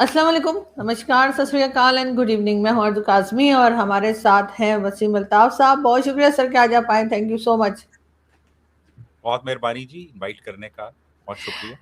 السلام علیکم، نمسکار، ست شری اکال اینڈ گڈ ایوننگ. میں ہوں اردو کاظمی اور ہمارے ساتھ ہیں وسیم الطاف صاحب. بہت شکریہ سر کہ آج آپ آئیں. تھینک یو سو مچ. بہت مہربانی جی انوائٹ کرنے کا، بہت شکریہ.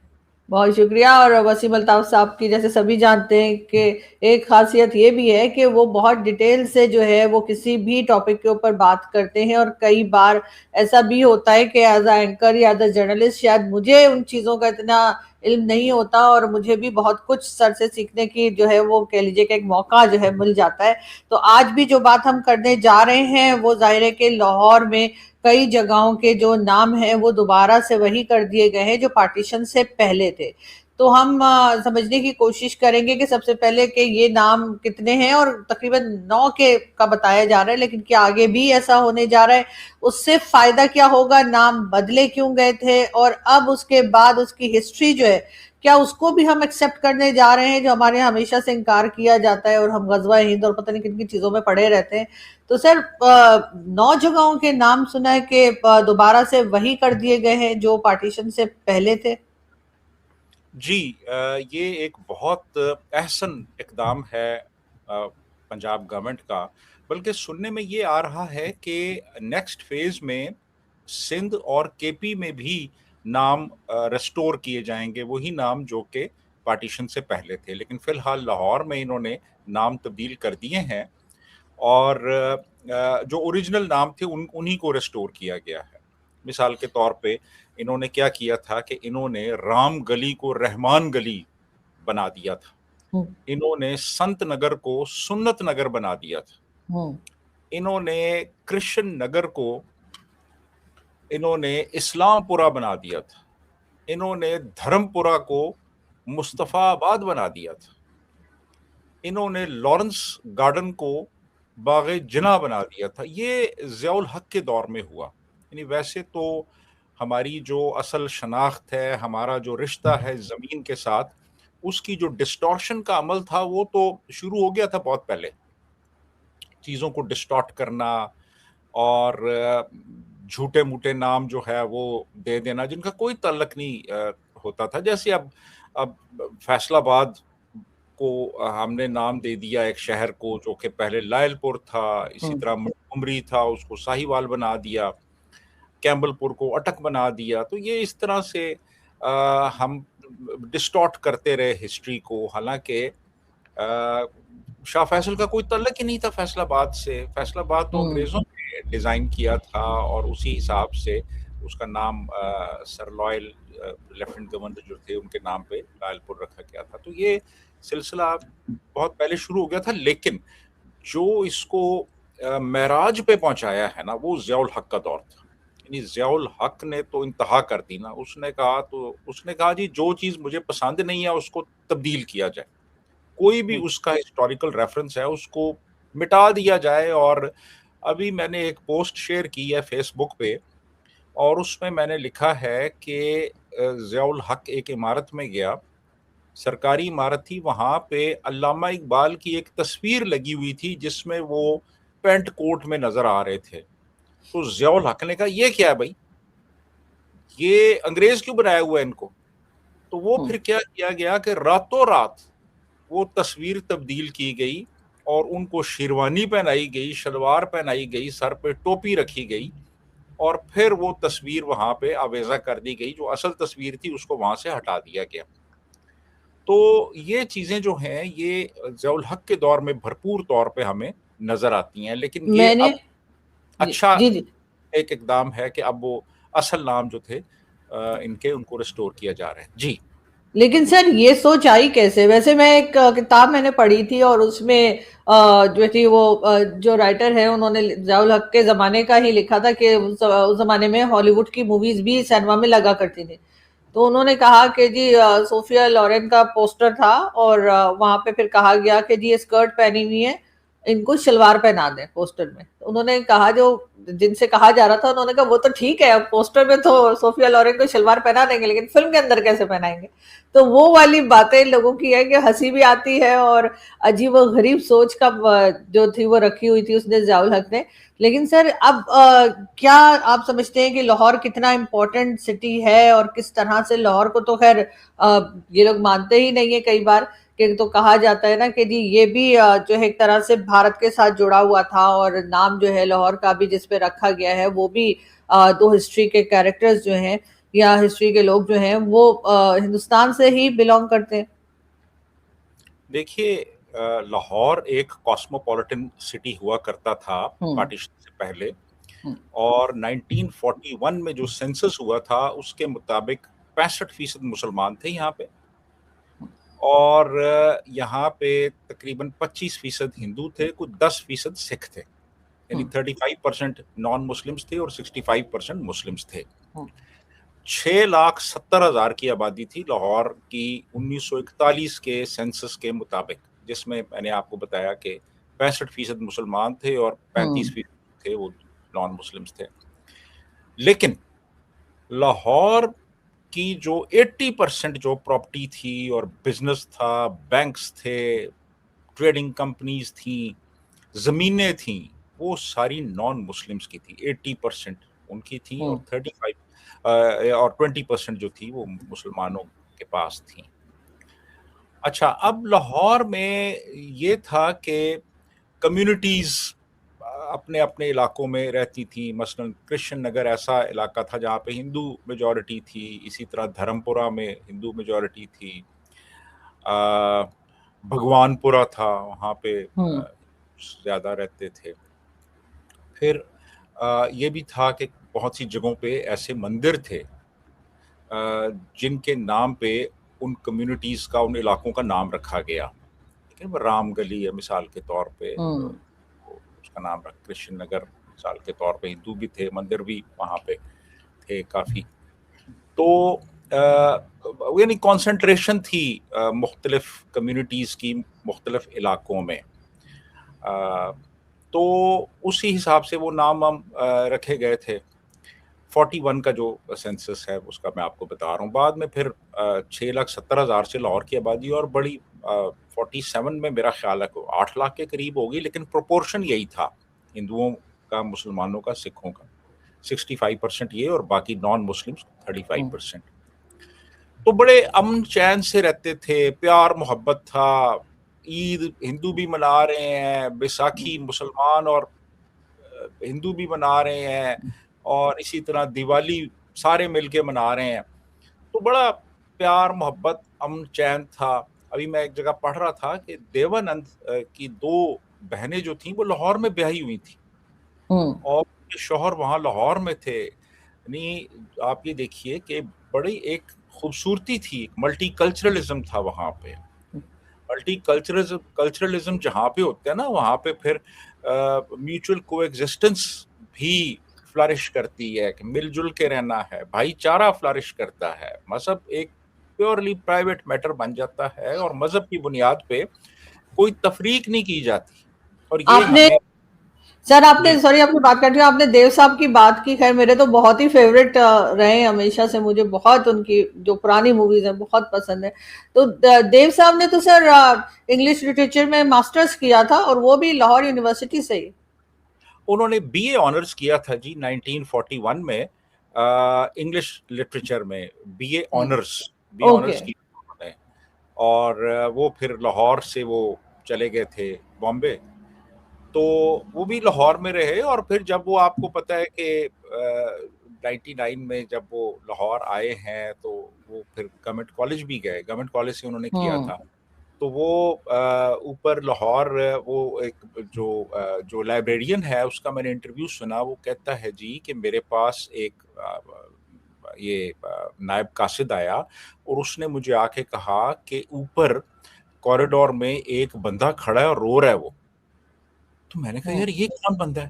بہت شکریہ. اور وسیم الطاف صاحب کی جیسے سبھی جانتے ہیں کہ ایک خاصیت یہ بھی ہے کہ وہ بہت ڈیٹیل سے جو ہے وہ کسی بھی ٹاپک کے اوپر بات کرتے ہیں، اور کئی بار ایسا بھی ہوتا ہے کہ ایز اے اینکر یا ایز اے جرنلسٹ شاید مجھے ان چیزوں کا اتنا علم نہیں ہوتا، اور مجھے بھی بہت کچھ سر سے سیکھنے کی جو ہے وہ کہہ لیجیے کہ ایک موقع جو ہے مل جاتا ہے. تو آج بھی جو بات ہم کرنے جا رہے ہیں وہ ظاہر ہے کہ لاہور میں کئی جگہوں کے جو نام ہیں وہ دوبارہ سے وہی کر دیے گئے ہیں جو پارٹیشن سے پہلے تھے. تو ہم سمجھنے کی کوشش کریں گے کہ سب سے پہلے کہ یہ نام کتنے ہیں، اور تقریباً 9 کا بتایا جا رہا ہے، لیکن کیا آگے بھی ایسا ہونے جا رہا ہے؟ اس سے فائدہ کیا ہوگا؟ نام بدلے کیوں گئے تھے؟ اور اب اس کے بعد اس کی ہسٹری جو ہے کیا اس کو بھی ہم ایکسیپٹ کرنے جا رہے ہیں جو ہمارے ہمیشہ سے انکار کیا جاتا ہے، اور ہم غزوہ ہند اور پتہ نہیں کن کن چیزوں میں پڑے رہتے ہیں. تو سر 9 جگہوں کے نام سنا ہے کہ دوبارہ سے وہی کر دیے گئے ہیں جو پارٹیشن سے پہلے تھے. جی یہ ایک بہت احسن اقدام ہے پنجاب گورنمنٹ کا، بلکہ سننے میں یہ آ رہا ہے کہ نیکسٹ فیز میں سندھ اور کے پی میں بھی نام ریسٹور کیے جائیں گے، وہی نام جو کہ پارٹیشن سے پہلے تھے. لیکن فی الحال لاہور میں انہوں نے نام تبدیل کر دیے ہیں، اور جو اوریجنل نام تھے انہی کو ریسٹور کیا گیا ہے. مثال کے طور پہ انہوں نے کیا کیا تھا کہ انہوں نے رام گلی کو رحمان گلی بنا دیا تھا، انہوں نے سنت نگر کو سنت نگر بنا دیا تھا، انہوں نے کرشن نگر کو انہوں نے اسلام پورہ بنا دیا تھا، انہوں نے دھرم پورہ کو مصطفیٰ آباد بنا دیا تھا، انہوں نے لارنس گارڈن کو باغ جناح بنا دیا تھا. یہ ضیاء الحق کے دور میں ہوا. یعنی ویسے تو ہماری جو اصل شناخت ہے، ہمارا جو رشتہ ہے زمین کے ساتھ، اس کی جو ڈسٹارشن کا عمل تھا وہ تو شروع ہو گیا تھا بہت پہلے. چیزوں کو ڈسٹارٹ کرنا اور جھوٹے موٹے نام جو ہے وہ دے دینا جن کا کوئی تعلق نہیں ہوتا تھا. جیسے اب فیصل آباد کو ہم نے نام دے دیا ایک شہر کو جو کہ پہلے لائل پور تھا، اسی طرح عمری تھا اس کو ساہیوال بنا دیا، کیمبل پور کو اٹک بنا دیا. تو یہ اس طرح سے ہم ڈسٹارٹ کرتے رہے ہسٹری کو، حالانکہ شاہ فیصل کا کوئی تعلق ہی نہیں تھا فیصل آباد سے. فیصل آباد تو انگریزوں نے ڈیزائن کیا تھا، اور اسی حساب سے اس کا نام سر لائل لیفٹیننٹ گورنر جو تھے ان کے نام پہ لائل پور رکھا گیا تھا. تو یہ سلسلہ بہت پہلے شروع ہو گیا تھا، لیکن جو اس کو معراج پہ پہنچایا ہے نا وہ ضیاء الحق کا دور تھا. یعنی ضیاء الحق نے تو انتہا کر دی نا. اس نے کہا جی جو چیز مجھے پسند نہیں ہے اس کو تبدیل کیا جائے، کوئی بھی اس کا ہسٹوریکل ریفرنس ہے اس کو مٹا دیا جائے. اور ابھی میں نے ایک پوسٹ شیئر کی ہے فیس بک پہ، اور اس میں نے لکھا ہے کہ ضیاء الحق ایک عمارت میں گیا، سرکاری عمارت تھی، وہاں پہ علامہ اقبال کی ایک تصویر لگی ہوئی تھی جس میں وہ پینٹ کوٹ میں نظر آ رہے تھے. تو ضیاء الحق نے کہا یہ کیا ہے بھائی، یہ انگریز کیوں بنایا ہوا ہے ان کو؟ تو وہ پھر کیا کیا گیا کہ راتوں رات وہ تصویر تبدیل کی گئی، اور ان کو شیروانی پہنائی گئی، شلوار پہنائی گئی، سر پہ ٹوپی رکھی گئی، اور پھر وہ تصویر وہاں پہ آویزہ کر دی گئی. جو اصل تصویر تھی اس کو وہاں سے ہٹا دیا گیا. تو یہ چیزیں جو ہیں یہ ضیاء الحق کے دور میں بھرپور طور پہ ہمیں نظر آتی ہیں. لیکن یہ اب اچھا ایک اقدام ہے کہ اب وہ اصل نام جو تھے ان کو ریسٹور کیا جا رہا ہے. جی لیکن سر یہ سوچ آئی کیسے؟ ویسے میں ایک کتاب میں نے پڑھی تھی، اور اس میں جو تھی وہ جو رائٹر ہے انہوں نے ضیاء الحق کے زمانے کا ہی لکھا تھا کہ اس زمانے میں ہالی ووڈ کی موویز بھی سینما میں لگا کرتی تھی. تو انہوں نے کہا کہ جی صوفیہ لورین کا پوسٹر تھا، اور وہاں پہ پھر کہا گیا کہ جی اسکرٹ پہنی ہوئی ہے، ان کو شلوار پہنا دیں پوسٹر میں. انہوں نے کہا جو جن سے کہا جا رہا تھا انہوں نے کہا وہ تو ٹھیک ہے، پوسٹر میں تو صوفیہ لورین کو شلوار پہنا دیں گے لیکن فلم کے اندر کیسے پہنائیں گے. تو وہ والی باتیں لوگوں کی ہے کہ ہنسی بھی آتی ہے اور عجیب و غریب سوچ کا جو تھی وہ رکھی ہوئی تھی اس نے ضیاء الحق نے. لیکن سر اب کیا آپ سمجھتے ہیں کہ لاہور کتنا امپورٹنٹ سٹی ہے اور کس طرح سے لاہور کو تو خیر یہ لوگ مانتے ہی نہیں ہیں کئی بار کہ تو کہا جاتا ہے نا کہ جی یہ بھی جو ہے ایک طرح سے بھارت کے ساتھ جڑا ہوا تھا اور نام جو ہے لاہور کا بھی جس پہ رکھا گیا ہے وہ بھی دو ہسٹری کے کیریکٹرز جو ہیں یا ہسٹری کے لوگ جو ہیں وہ ہندوستان سے ہی بلونگ کرتے ہیں. دیکھیے لاہور ایک کاسموپولیٹن سٹی ہوا کرتا تھا پارٹیشن سے پہلے، اور 1941 میں جو سینسس ہوا تھا اس کے مطابق 65% مسلمان تھے یہاں پہ، اور یہاں پہ تقریباً 25% ہندو تھے، کچھ 10% سکھ تھے، یعنی 35% نان مسلمس تھے اور 65% مسلمس تھے. 6,70,000 کی آبادی تھی لاہور کی 1941 کے سینسس کے مطابق، جس میں نے آپ کو بتایا کہ 65% مسلمان تھے اور 35% تھے وہ نان مسلمس تھے. لیکن لاہور کی جو 80% جو پراپرٹی تھی اور بزنس تھا، بینکس تھے، ٹریڈنگ کمپنیز تھیں، زمینیں تھیں، وہ ساری نان مسلمس کی تھی. 80% ان کی تھیں اور 20% جو تھی وہ مسلمانوں کے پاس تھیں. اچھا، اب لاہور میں یہ تھا کہ کمیونٹیز اپنے اپنے علاقوں میں رہتی تھیں. مثلا کرشن نگر ایسا علاقہ تھا جہاں پہ ہندو میجورٹی تھی، اسی طرح دھرمپورہ میں ہندو میجورٹی تھی، بھگوان پورہ تھا وہاں پہ زیادہ رہتے تھے. پھر یہ بھی تھا کہ بہت سی جگہوں پہ ایسے مندر تھے جن کے نام پہ ان کمیونٹیز کا، ان علاقوں کا نام رکھا گیا. رام گلی ہے مثال کے طور پہ، اس کا نام رکھ کرشن نگر مثال کے طور پہ، ہندو بھی تھے، مندر بھی وہاں پہ تھے کافی. تو یعنی کانسنٹریشن تھی مختلف کمیونٹیز کی مختلف علاقوں میں. تو اسی حساب سے وہ نام رکھے گئے تھے. 41 کا جو سینسس ہے اس کا میں آپ کو بتا رہا ہوں. بعد میں پھر 6,70,000 سے لاہور کی آبادی اور بڑی 47 میں میرا خیال ہے 8 لاکھ کے قریب ہوگی، لیکن پروپورشن یہی تھا ہندوؤں کا، مسلمانوں کا، سکھوں کا. 65% یہ اور باقی نان مسلم 35%. تو بڑے امن چین سے رہتے تھے، پیار محبت تھا. عید ہندو بھی منا رہے ہیں، بیساکھی مسلمان اور ہندو بھی منا رہے ہیں، اور اسی طرح دیوالی سارے مل کے منا رہے ہیں. تو بڑا پیار محبت امن چین تھا. ابھی میں ایک جگہ پڑھ رہا تھا کہ دیوانند کی 2 بہنیں جو تھیں وہ لاہور میں بیاہی ہوئی تھیں اور شوہر وہاں لاہور میں تھے. یعنی آپ یہ دیکھیے کہ بڑی ایک خوبصورتی تھی، ملٹی کلچرلزم تھا وہاں پہ. ملٹی کلچرلزم جہاں پہ ہوتا ہے نا، وہاں پہ پھر میوچل کو ایگزسٹنس بھی فلرش کرتی ہے، کہ مل جل کے رہنا ہے، بھائی چارہ فلرش کرتا ہے. مذہب ایک پیورلی پرائیویٹ میٹر بن جاتا ہے اور مذہب کی بنیاد پہ کوئی تفریق نہیں کی جاتی. اور یہ آپ نے سر آپ نے سوری آپ کی بات کر رہی ہوں، آپ نے دیو صاحب کی بات کی. خیر میرے تو بہت ہی فیوریٹ رہے ہمیشہ سے، مجھے بہت ان کی جو پرانی موویز ہیں بہت پسند ہے. تو دیو صاحب نے تو سر انگلش لٹریچر میں ماسٹرز کیا تھا اور وہ بھی لاہور یونیورسٹی سے ہی. انہوں نے بی اے آنرز کیا تھا جی 1941 میں انگلش لٹریچر میں. بی اے آنرز کیا انہوں نے، اور وہ پھر لاہور سے وہ چلے گئے تھے بامبے. تو وہ بھی لاہور میں رہے، اور پھر جب وہ آپ کو پتہ ہے کہ 99 میں جب وہ لاہور آئے ہیں تو وہ پھر گورنمنٹ کالج بھی گئے. گورنمنٹ کالج سے انہوں نے کیا تھا. تو وہ اوپر لاہور وہ ایک جو لائبریرین ہے اس کا میں نے انٹرویو سنا. وہ کہتا ہے جی کہ میرے پاس ایک یہ نائب قاصد آیا اور اس نے مجھے آ کے کہا کہ اوپر کوریڈور میں ایک بندہ کھڑا ہے اور رو رہا ہے وہ. تو میں نے کہا یار یہ کون بندہ ہے؟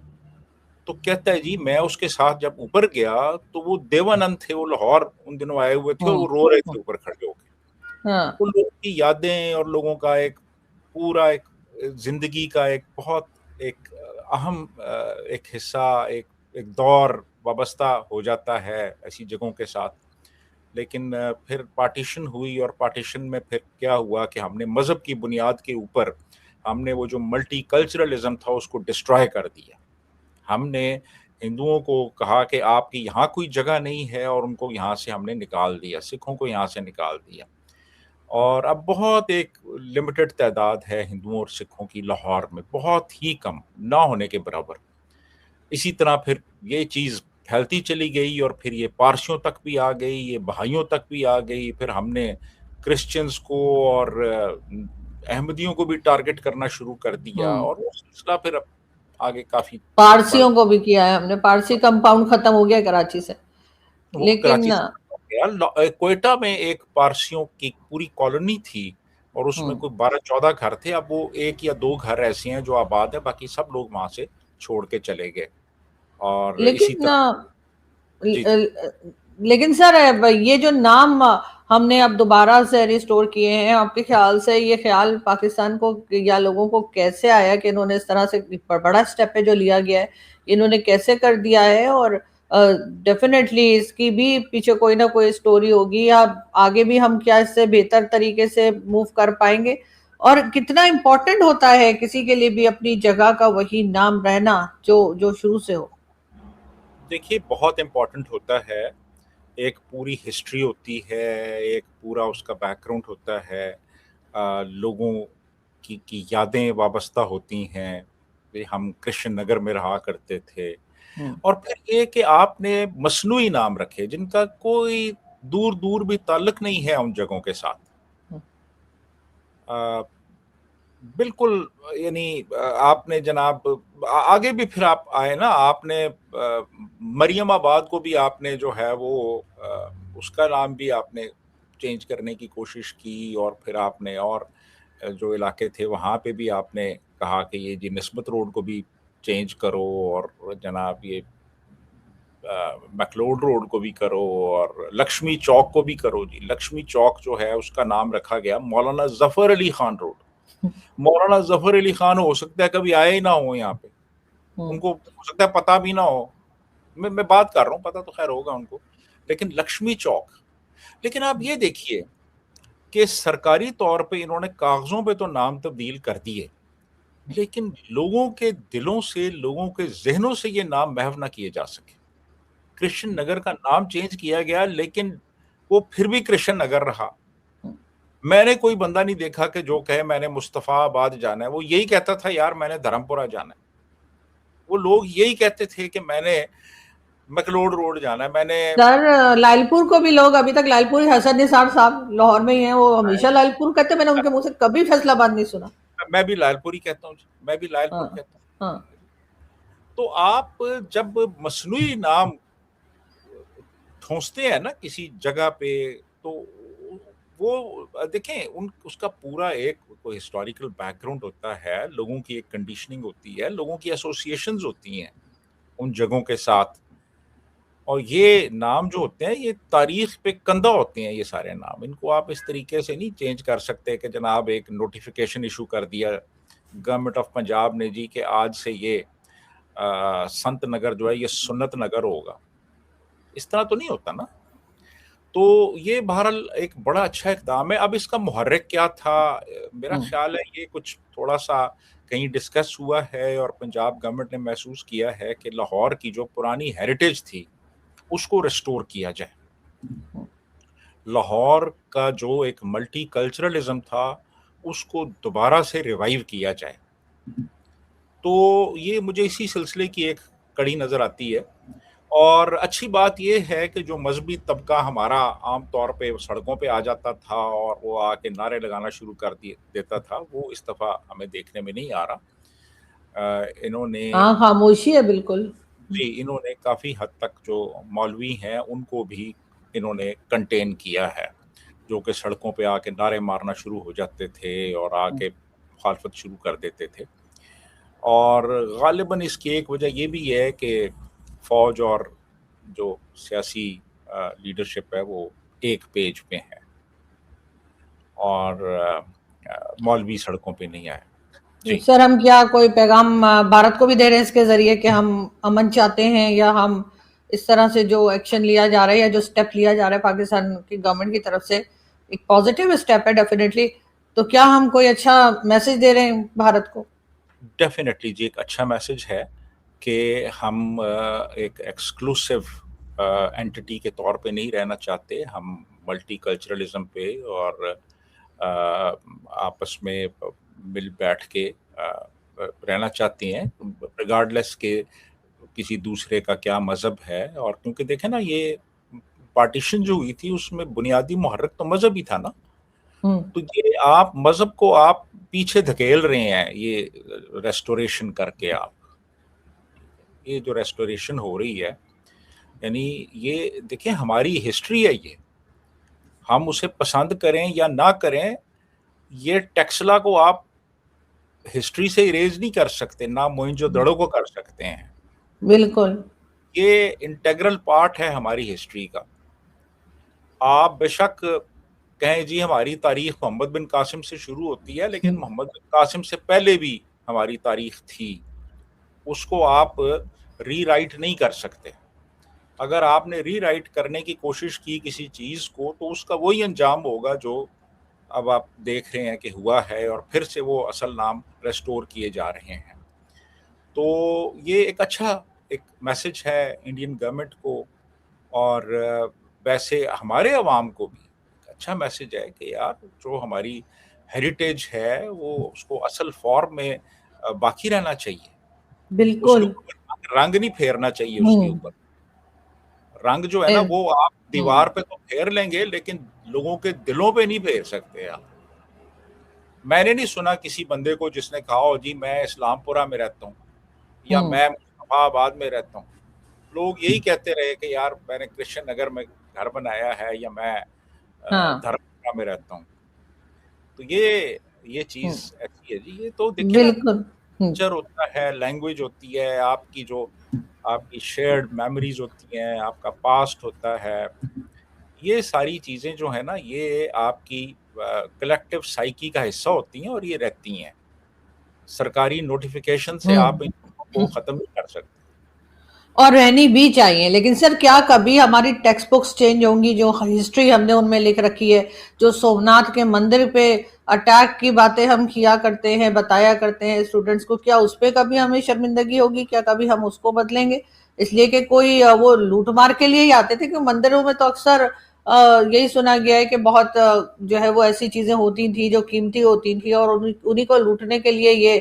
تو کہتا ہے جی میں اس کے ساتھ جب اوپر گیا تو وہ دیوانند تھے، وہ لاہور ان دنوں آئے ہوئے تھے اور وہ رو رہے تھے اوپر کھڑے ہو کے. تو لوگوں کی یادیں اور لوگوں کا ایک پورا ایک زندگی کا ایک بہت ایک اہم ایک حصہ، ایک ایک دور وابستہ ہو جاتا ہے ایسی جگہوں کے ساتھ. لیکن پھر پارٹیشن ہوئی، اور پارٹیشن میں پھر کیا ہوا کہ ہم نے مذہب کی بنیاد کے اوپر ہم نے وہ جو ملٹی کلچرلزم تھا اس کو ڈسٹرائے کر دیا. ہم نے ہندوؤں کو کہا کہ آپ کی یہاں کوئی جگہ نہیں ہے، اور ان کو یہاں سے ہم نے نکال دیا، سکھوں کو یہاں سے نکال دیا. اور اب بہت ایک لمیٹڈ تعداد ہے ہندوؤں اور سکھوں کی لاہور میں، بہت ہی کم، نہ ہونے کے برابر. اسی طرح پھر یہ چیز پھیلتی چلی گئی، اور پھر یہ پارسیوں تک بھی آ گئی، یہ بہائیوں تک بھی آ گئی. پھر ہم نے کرسچنز کو اور احمدیوں کو بھی ٹارگٹ کرنا شروع کر دیا، اور وہ سلسلہ پھر اب آگے کافی بڑھ پارسیوں کو بھی کیا ہے ہم نے. پارسی کمپاؤنڈ ختم ہو گیا کراچی سے، وہ لیکن کراچی سے گیا. کوئٹہ میں ایک پارسیوں کی پوری کالونی تھی، اور اس میں کوئی 12-14 گھر تھے. اب وہ 1 یا 2 گھر ایسے ہیں جو آباد ہیں، باقی سب لوگ وہاں سے چھوڑ کے چلے گئے. اور اسی لیکن طرح جی جی لیکن سر یہ جو نام ہم نے اب دوبارہ سے ریسٹور کیے ہیں، آپ کے خیال سے یہ خیال پاکستان کو یا لوگوں کو کیسے آیا کہ انہوں نے اس طرح سے بڑا سٹیپ ہے جو لیا گیا ہے، انہوں نے کیسے کر دیا ہے؟ اور ڈیفینیٹلی اس کی بھی پیچھے کوئی نہ کوئی سٹوری ہوگی، یا آگے بھی ہم کیا اس سے بہتر طریقے سے موو کر پائیں گے؟ اور کتنا امپورٹنٹ ہوتا ہے کسی کے لیے بھی اپنی جگہ کا وہی نام رہنا جو شروع سے ہو؟ دیکھیے بہت امپورٹنٹ ہوتا ہے. ایک پوری ہسٹری ہوتی ہے، ایک پورا اس کا بیک گراؤنڈ ہوتا ہے، لوگوں کی یادیں وابستہ ہوتی ہیں. ہم کرشن نگر میں رہا کرتے تھے. اور پھر یہ کہ آپ نے مصنوعی نام رکھے جن کا کوئی دور دور بھی تعلق نہیں ہے ان جگہوں کے ساتھ. بالکل، یعنی آپ نے جناب آگے بھی پھر آپ آئے نا، آپ نے مریم آباد کو بھی آپ نے جو ہے وہ اس کا نام بھی آپ نے چینج کرنے کی کوشش کی. اور پھر آپ نے اور جو علاقے تھے وہاں پہ بھی آپ نے کہا کہ یہ جی نسبت روڈ کو بھی چینج کرو، اور جناب یہ میکلوڈ روڈ کو بھی کرو، اور لکشمی چوک کو بھی کرو. جی لکشمی چوک جو ہے اس کا نام رکھا گیا مولانا ظفر علی خان روڈ. مولانا ظفر علی خان ہو سکتا ہے کبھی آئے ہی نہ ہو یہاں پہ، ان کو ہو سکتا ہے پتہ بھی نہ ہو. میں بات کر رہا ہوں، پتہ تو خیر ہوگا ان کو. لیکن لکشمی چوک، لیکن آپ یہ دیکھیے کہ سرکاری طور پہ انہوں نے کاغذوں پہ تو نام تبدیل کر دیے، لیکن لوگوں کے دلوں سے، لوگوں کے ذہنوں سے یہ نام محو نہ کیے جا سکے. کرشن نگر کا نام چینج کیا گیا، لیکن وہ پھر بھی کرشن نگر رہا. میں نے کوئی بندہ نہیں دیکھا کہ جو کہے میں نے مصطفیٰ آباد جانا ہے. وہ یہی کہتا تھا یار میں نے دھرمپورہ جانا ہے. وہ لوگ یہی کہتے تھے کہ میں نے مکلوڈ روڈ جانا ہے. میں نے سر لائل پور کو بھی لوگ ابھی تک لائل پور، حسن نثار صاحب لاہور میں ہی ہیں، وہ ہمیشہ لائل پور کہتے ہیں. میں نے ان کے منہ سے کبھی فیصلہ باد نہیں سنا. میں بھی لائل پور ہی کہتا ہوں، میں بھی لائل پور کہتا ہوں. تو آپ جب مصنوعی نام ٹھونستے ہیں نا کسی جگہ پہ، تو وہ دیکھیں اس کا پورا ایک کوئی ہسٹوریکل بیک گراؤنڈ ہوتا ہے، لوگوں کی ایک کنڈیشننگ ہوتی ہے، لوگوں کی ایسوسیشنز ہوتی ہیں ان جگہوں کے ساتھ. اور یہ نام جو ہوتے ہیں یہ تاریخ پہ کندہ ہوتے ہیں. یہ سارے نام ان کو آپ اس طریقے سے نہیں چینج کر سکتے کہ جناب ایک نوٹیفیکیشن ایشو کر دیا گورنمنٹ آف پنجاب نے جی کہ آج سے یہ سنت نگر جو ہے یہ سنت نگر ہوگا. اس طرح تو نہیں ہوتا نا. تو یہ بہرحال ایک بڑا اچھا اقدام ہے. اب اس کا محرک کیا تھا؟ میرا خیال ہے یہ کچھ تھوڑا سا کہیں ڈسکس ہوا ہے، اور پنجاب گورنمنٹ نے محسوس کیا ہے کہ لاہور کی جو پرانی ہیریٹیج تھی اس کو ریسٹور کیا جائے. لاہور کا جو ایک ملٹی کلچرلزم تھا اس کو دوبارہ سے ریوائیو کیا جائے. تو یہ مجھے اسی سلسلے کی ایک کڑی نظر آتی ہے. اور اچھی بات یہ ہے کہ جو مذہبی طبقہ ہمارا عام طور پہ سڑکوں پہ آ جاتا تھا اور وہ آ کے نعرے لگانا شروع کر دیتا تھا، وہ اس دفعہ ہمیں دیکھنے میں نہیں آ رہا. انہوں نے خاموشی ہے بالکل. جی انہوں نے کافی حد تک جو مولوی ہیں ان کو بھی انہوں نے کنٹین کیا ہے، جو کہ سڑکوں پہ آ کے نعرے مارنا شروع ہو جاتے تھے اور آ کے مخالفت شروع کر دیتے تھے. اور غالباً اس کی ایک وجہ یہ بھی ہے کہ فوج اور جو سیاسی لیڈرشپ ہے وہ ایک پیج پہ ہے، اور مولوی سڑکوں پہ نہیں آئے. جی سر ہم کیا کوئی پیغام بھارت کو بھی دے رہے ہیں اس کے ذریعے کہ ہم امن چاہتے ہیں، یا ہم اس طرح سے جو ایکشن لیا جا رہا ہے یا جو اسٹیپ لیا جا رہا ہے پاکستان کی گورنمنٹ کی طرف سے ایک پازیٹیو اسٹیپ ہے ڈیفینیٹلی، تو کیا ہم کوئی اچھا میسج دے رہے ہیں بھارت کو؟ ڈیفینیٹلی جی، ایک اچھا میسج ہے کہ ہم ایک ایکسکلوسیو اینٹی کے طور پہ نہیں رہنا چاہتے، ہم ملٹی کلچرلزم پہ اور آپس میں مل بیٹھ کے رہنا چاہتے ہیں، ریگارڈلیس کہ کسی دوسرے کا کیا مذہب ہے. اور کیونکہ دیکھیں نا، یہ پارٹیشن جو ہوئی تھی اس میں بنیادی محرک تو مذہب ہی تھا نا. تو یہ آپ مذہب کو آپ پیچھے دھکیل رہے ہیں، یہ ریسٹوریشن کر کے. آپ یہ جو ریسٹوریشن ہو رہی ہے، یعنی یہ دیکھیں ہماری ہسٹری ہے، یہ ہم اسے پسند کریں یا نہ کریں، یہ ٹیکسلا کو آپ ہسٹری سے اریز نہیں کر سکتے، نہ موئنجو دڑو کو کر سکتے ہیں. بالکل یہ انٹیگرل پارٹ ہے ہماری ہسٹری کا. آپ بے شک کہیں جی ہماری تاریخ محمد بن قاسم سے شروع ہوتی ہے، لیکن محمد بن قاسم سے پہلے بھی ہماری تاریخ تھی، اس کو آپ ری رائٹ نہیں کر سکتے. اگر آپ نے ری رائٹ کرنے کی کوشش کی کسی چیز کو، تو اس کا وہی انجام ہوگا جو اب آپ دیکھ رہے ہیں کہ ہوا ہے، اور پھر سے وہ اصل نام ریسٹور کیے جا رہے ہیں. تو یہ ایک اچھا ایک میسج ہے انڈین گورنمنٹ کو، اور ویسے ہمارے عوام کو بھی ایک اچھا میسج ہے کہ یار جو ہماری ہیریٹیج ہے وہ اس کو اصل فارم میں باقی رہنا چاہیے. اس کے بالکل. اوپر رنگ نہیں پھیرنا چاہیے. اس کے اوپر رنگ جو ہے نا وہ آپ دیوار پہ تو پھیر لیں گے، لیکن لوگوں کے دلوں پہ نہیں پھیر سکتے آپ. میں نے نہیں سنا کسی بندے کو جس نے کہا ہو جی میں اسلام پورہ میں رہتا ہوں یا میں مصطفیٰ آباد میں رہتا ہوں. لوگ یہی کہتے رہے کہ یار میں نے کرشن نگر میں گھر بنایا ہے، یا میں دھرمپورہ میں رہتا ہوں. تو یہ چیز ایسی ہے جی. یہ تو دیکھیں نا، بالکل کلچر ہوتا ہے، لینگویج ہوتی ہے، آپ کی جو آپ کی شیئرڈ میموریز ہوتی ہیں، آپ کا پاسٹ ہوتا ہے. یہ ساری چیزیں جو ہیں نا، یہ آپ کی کلیکٹیو سائیکی کا حصہ ہوتی ہیں، اور یہ رہتی ہیں. سرکاری نوٹیفیکیشن سے آپ ان کو ختم نہیں کر سکتے. اور رہنی بھی چاہیے. لیکن سر کیا کبھی ہماری ٹیکسٹ بکس چینج ہوں گی؟ جو ہسٹری ہم نے ان میں لکھ رکھی ہے، جو سومناتھ کے مندر پہ اٹیک کی باتیں ہم کیا کرتے ہیں، بتایا کرتے ہیں اسٹوڈنٹس کو، کیا اس پہ کبھی ہمیں شرمندگی ہوگی؟ کیا کبھی ہم اس کو بدلیں گے؟ اس لیے کہ کوئی وہ لوٹ مار کے لیے ہی آتے تھے، کہ مندروں میں تو اکثر یہی سنا گیا ہے کہ بہت جو ہے وہ ایسی چیزیں ہوتی تھیں جو قیمتی ہوتی تھی، اور انہی کو لوٹنے کے لیے یہ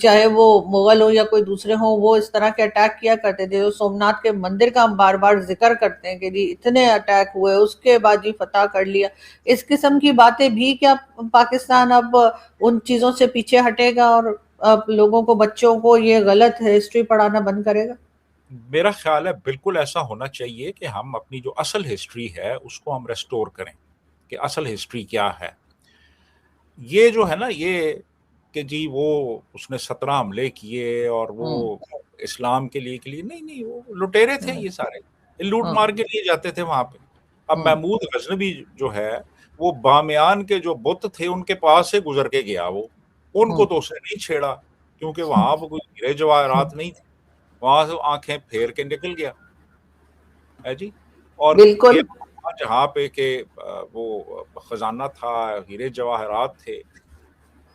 چاہے وہ مغل ہو یا کوئی دوسرے ہوں، وہ اس طرح کے اٹیک کیا کرتے تھے. جو سومناتھ کے مندر کا ہم بار بار ذکر کرتے ہیں کہ جی اتنے اٹیک ہوئے، اس کے بعد جی فتح کر لیا. اس قسم کی باتیں بھی کیا پاکستان اب ان چیزوں سے پیچھے ہٹے گا اور اب لوگوں کو، بچوں کو یہ غلط ہسٹری پڑھانا بند کرے گا؟ میرا خیال ہے بالکل ایسا ہونا چاہیے کہ ہم اپنی جو اصل ہسٹری ہے اس کو ہم ریسٹور کریں، کہ اصل ہسٹری کیا ہے. یہ جو ہے نا، یہ کہ جی وہ اس نے 17 حملے کیے اور وہ اسلام کے لیے نہیں، وہ لٹیرے تھے. یہ سارے لوٹ مار کے لیے جاتے تھے وہاں پہ. اب محمود غزنوی جو ہے، وہ بامیان کے جو بت تھے ان کے پاس سے گزر کے گیا. وہ ان کو تو اس نے نہیں چھیڑا، کیونکہ وہاں پہ کوئی ہیرے جواہرات نہیں تھے. وہاں سے آنکھیں پھیر کے نکل گیا ہے جی. اور بالکل. یہ جہاں پہ کہ وہ خزانہ تھا، ہیرے جواہرات تھے.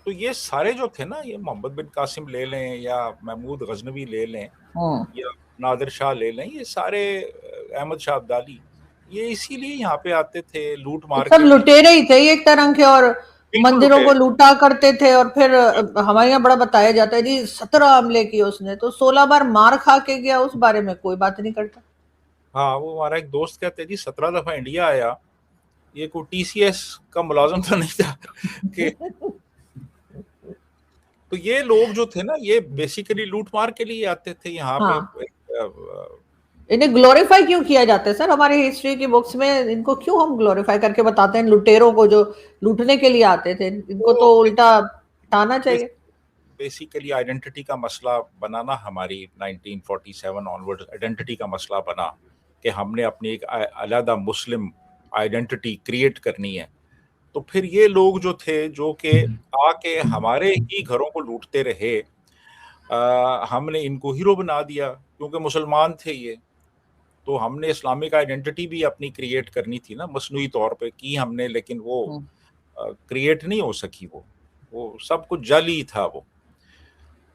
تو یہ سارے جو تھے نا، یہ محمد بن قاسم لے لیں یا محمود غزنوی لے لیں یا نادر شاہ لے لیں، یہ سارے احمد شاہ ابدالی، یہ اسی لیے یہاں پہ آتے تھے لوٹ مار سب کے بھی. لٹیرے ہی تھے ایک طرح کے، اور بالکل مندروں کو لٹیرے. لوٹا کرتے تھے. اور پھر ہمارے یہاں بڑا بتایا جاتا ہے جی 17 حملے کیے اس نے، تو 16 بار مار کھا کے گیا، اس بارے میں کوئی بات نہیں کرتا. ہاں، وہ ہمارا ایک دوست کہتے جی 17 دفعہ انڈیا آیا. یہ کوئی ٹی سی ایس کا ملازم تو نہیں تھا کہ تو یہ لوگ جو تھے نا، یہ بیسیکلی لوٹ مار کے لیے آتے تھے یہاں پہ. انہیں گلوریفائی کیوں کیا جاتا ہے سر ہماری ہسٹری کی بکس میں؟ ان کو کیوں ہم گلوریفائی کر کے بتاتے ہیں لٹیروں کو جو لوٹنے کے لیے آتے تھے؟ ان کو تو الٹا ہٹانا چاہیے. بیسیکلی آئیڈینٹی کا مسئلہ بنانا، ہماری 1947 آنورڈ آئیڈینٹی کا مسئلہ بنا کہ ہم نے اپنی ایک علیحدہ مسلم آئیڈینٹی کریٹ کرنی ہے. تو پھر یہ لوگ جو تھے جو کہ آ کے ہمارے ہی گھروں کو لوٹتے رہے، ہم نے ان کو ہیرو بنا دیا کیونکہ مسلمان تھے یہ. تو ہم نے اسلامک آئیڈینٹی بھی اپنی کریٹ کرنی تھی نا، مصنوعی طور پہ کی ہم نے، لیکن وہ کریٹ نہیں ہو سکی. وہ سب کچھ جعلی تھا وہ.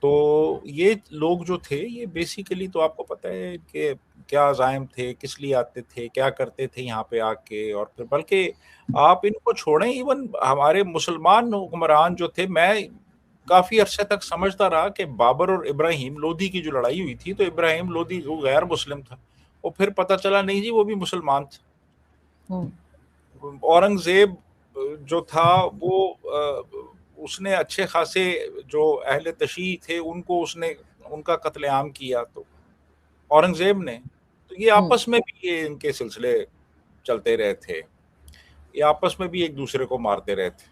تو یہ لوگ جو تھے یہ بیسیکلی تو آپ کو پتہ ہے کہ کیا عزائم تھے، کس لیے آتے تھے، کیا کرتے تھے یہاں پہ آ کے. اور پھر بلکہ آپ ان کو چھوڑیں، ایون ہمارے مسلمان حکمران جو تھے، میں کافی عرصے تک سمجھتا رہا کہ بابر اور ابراہیم لودھی کی جو لڑائی ہوئی تھی تو ابراہیم لودھی وہ غیر مسلم تھا، اور پھر پتہ چلا نہیں جی وہ بھی مسلمان تھا. اورنگزیب جو تھا وہ اس نے اچھے خاصے جو اہل تشیع تھے ان کو اس نے ان کا قتل عام کیا، تو اورنگزیب نے. تو یہ آپس میں بھی یہ ان کے سلسلے چلتے رہے تھے، یہ آپس میں بھی ایک دوسرے کو مارتے رہے تھے.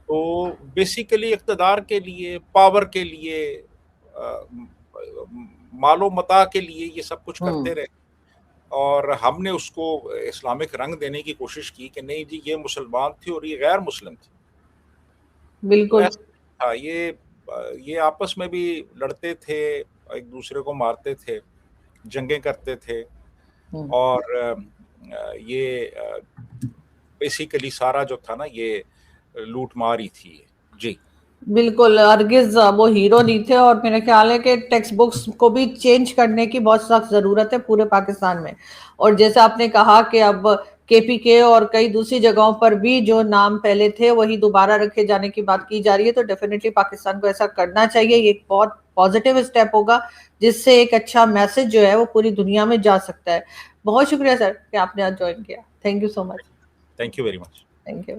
تو بیسیکلی اقتدار کے لیے، پاور کے لیے، مال و متاع کے لیے یہ سب کچھ کرتے رہے. اور ہم نے اس کو اسلامک رنگ دینے کی کوشش کی کہ نہیں جی یہ مسلمان تھے اور یہ غیر مسلم تھے. بالکل. یہ آپس میں بھی لڑتے تھے، ایک دوسرے کو مارتے تھے، جنگیں کرتے تھے. اور یہ بیسیکلی سارا جو تھا نا یہ لوٹ ماری تھی. جی بالکل، ہرگز وہ ہیرو نہیں تھے. اور میرا خیال ہے کہ ٹیکسٹ بکس کو بھی چینج کرنے کی بہت سخت ضرورت ہے پورے پاکستان میں. اور جیسے آپ نے کہا کہ اب کے پی کے اور کئی دوسری جگہوں پر بھی جو نام پہلے تھے وہی دوبارہ رکھے جانے کی بات کی جا رہی ہے، تو ڈیفینیٹلی پاکستان کو ایسا کرنا چاہیے. یہ ایک بہت پازیٹیو اسٹیپ ہوگا جس سے ایک اچھا میسج جو ہے وہ پوری دنیا میں جا سکتا ہے. بہت شکریہ سر کہ آپ نے آج جوائن کیا. Thank you so much. Thank you very much. Thank you.